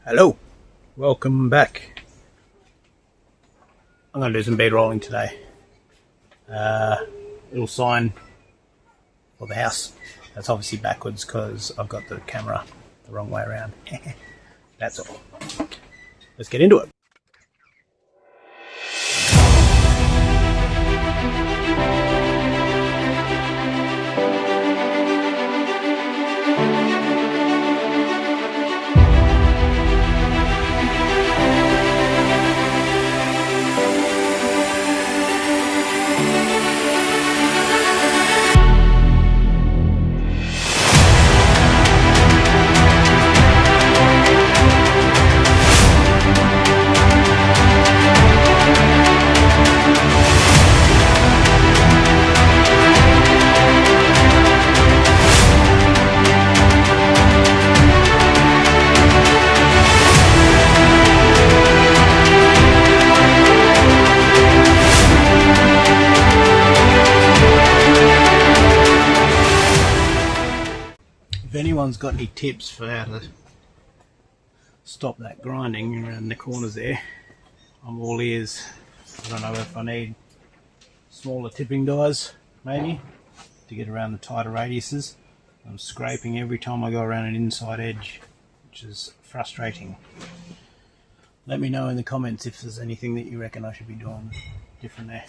Hello, welcome back. I'm going to do some bead rolling today. Little sign for the house. That's obviously backwards because I've got the camera the wrong way around. That's all. Let's get into it. If anyone's got any tips for how to stop that grinding around the corners there, I'm all ears. I don't know if I need smaller tipping dies maybe to get around the tighter radiuses. I'm scraping every time I go around an inside edge, which is frustrating. Let me know in the comments if there's anything that you reckon I should be doing different there.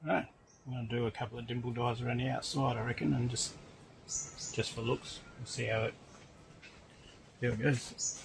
Right, I'm going to do a couple of dimple dies around the outside, I reckon, and just for looks. We'll see how it goes.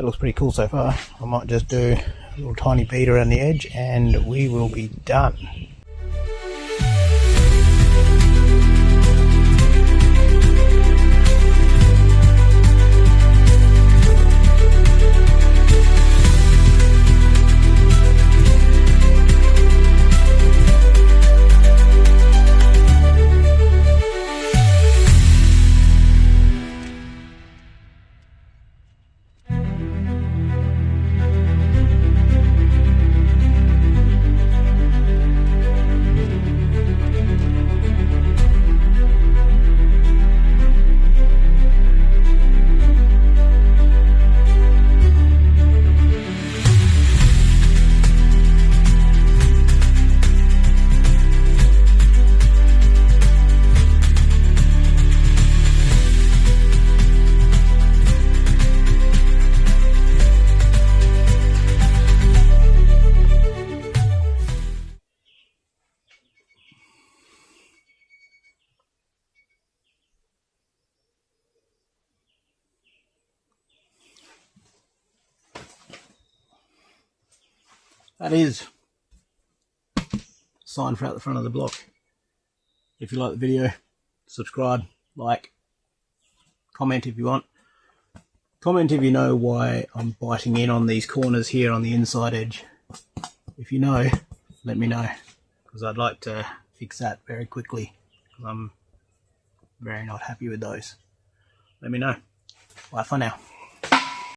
That looks pretty cool so far. I might just do a little tiny bead around the edge and we will be done. That is a sign for out the front of the block. If you like the video, subscribe, like, comment if you want. Comment if you know why I'm biting in on these corners here on the inside edge. If you know, let me know, because I'd like to fix that very quickly, because I'm very not happy with those. Let me know. Bye for now.